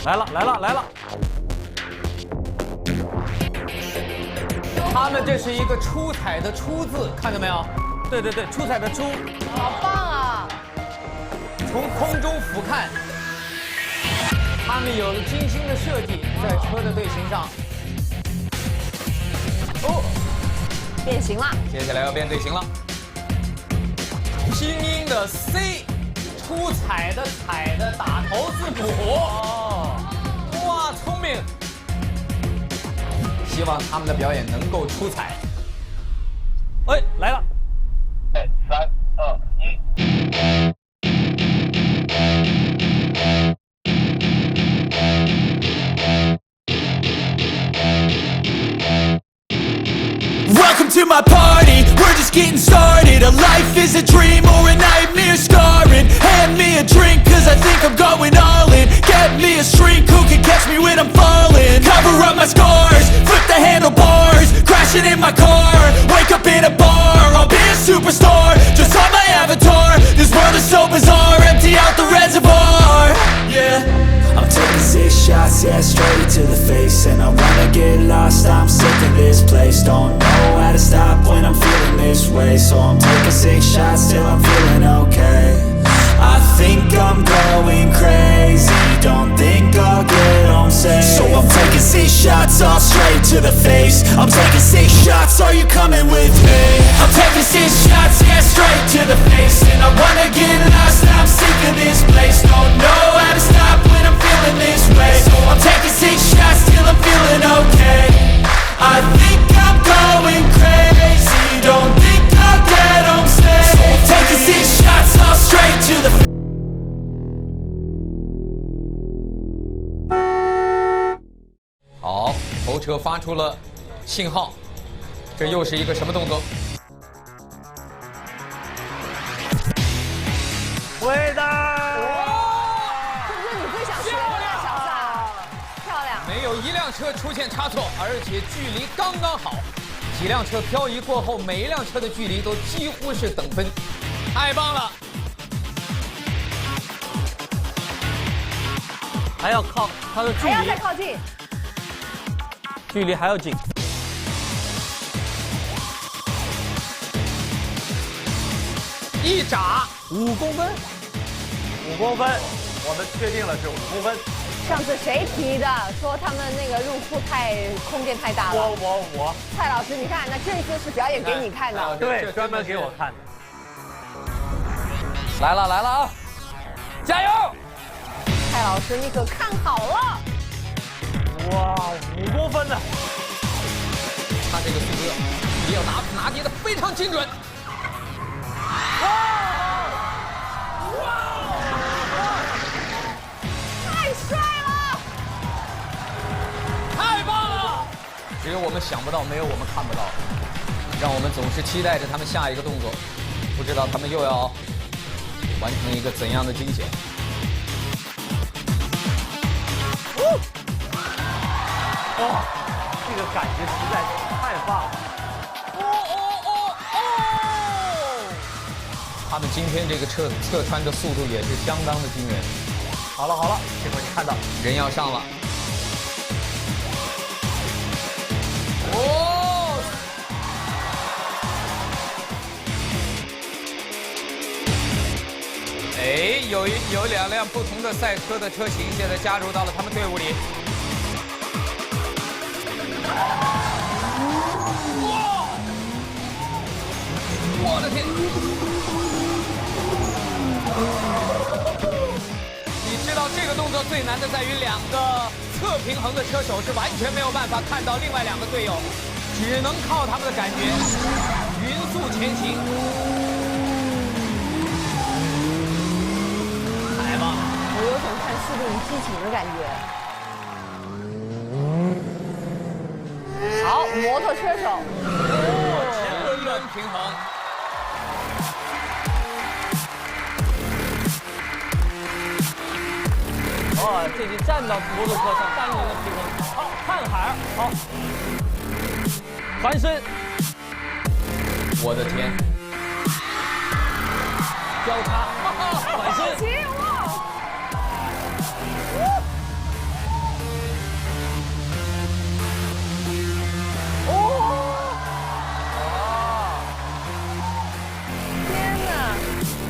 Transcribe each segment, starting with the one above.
来了来了来了！他们这是一个出彩的“出”字，看到没有？对对对，出彩的“出”。好棒啊！从空中俯瞰，他们有了精心的设计，在车的队形上。哦，变形了。接下来要变队形了。拼音的 C， 出彩的“彩”的打头字母。哦，哇，聪明！希望他们的表演能够出彩。哎，来了！ 3、2、1。 Welcome to my party, we're just getting started. A life is a dream or a nightmare scarring. Hand me a drink cause I think I'm going all in. Get me a shrink who can catch me when I'm falling. Cover up my scars, flip the handlebars. Crashing in my car, wake up in a bar. I'll be a superstar, just on my avatar. This world is so bizarre, empty out the reservoir. Yeah, I'm taking 6 shots, yeah, straight to the face. And I wanna get lost, I'm sick of this place. Don't know how to stop when I'm feeling this way. So I'm taking 6 shots till I'm feeling okay. I think I'm going crazy, don't think I'll get home safe. So I'm taking 6 shots all straight to the face. I'm taking 6 shots, are you coming with me? I'm taking 6 shots, yeah, straight to the face. And I wanna get lost, I'm sick of this place. Don't know how to stop when I'm feeling this way. So I'm taking 6 shots till I'm feeling okay. I think I'm going crazy, don't think I'll get home safe. So I'm taking 6 shots all straight to the face. 好，头车发出了信号，这又是一个什么动作？伟大！这不是你最想学的吗，小撒？漂亮！没有一辆车出现差错，而且距离刚刚好。几辆车漂移过后，每一辆车的距离都几乎是等分，太棒了！还要靠它的距还要离，再靠近。距离还要紧。一眨5公分，5公分，我们确定了是5公分。上次谁提的？说他们那个入库空间太大了。我，蔡老师，你看，那这次是表演给你看的。对，专门给我看的。来了来了啊！加油！蔡老师，你可看好了。哇，5公分的，他这个速度也要拿捏的非常精准。太帅了！太棒了！只有我们想不到，没有我们看不到，让我们总是期待着他们下一个动作，不知道他们又要完成一个怎样的惊险。哇，这个感觉实在是太棒了。他们今天这个侧穿的速度也是相当的惊人。好了，这会儿你看到人要上了。哦！哎，有2辆不同的赛车的车型现在加入到了他们队伍里。哇！我的天！你知道这个动作最难的在于2个侧平衡的车手是完全没有办法看到另外2个队友，只能靠他们的感觉匀速前行。太棒了！我有种看《速度与激情》的感觉。好，摩托车手。前轮平衡。哦，这就站到摩托车上，单人的平衡。好，看海儿，好，翻身，我的天！交叉，翻身，起哇！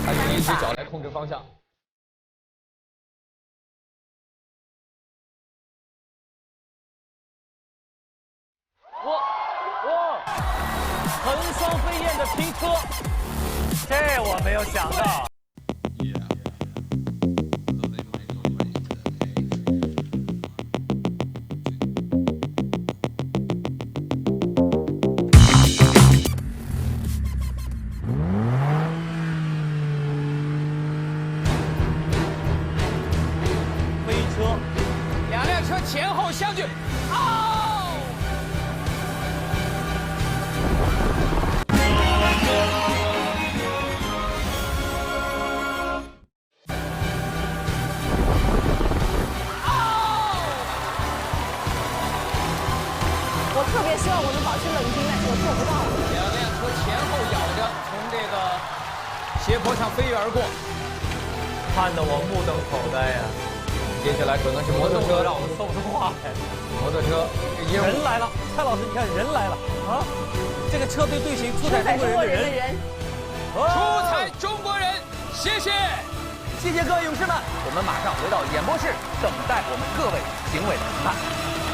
他用一只脚来控制方向。哇！横双飞燕的拼车，这我没有想到。飞车，两辆车前后相距，哦！我特别希望我能保持冷静，但是我做不到。两辆车前后咬着从这个斜坡上飞跃而过，看得我目瞪口呆呀！接下来可能是摩托车，让我们说不出话来。摩托车这人来了，蔡老师，你看人来了啊！这个车队队形出彩中国人的人，出彩中国人，谢谢。谢谢各位勇士们，我们马上回到演播室，等待我们各位评委的评判。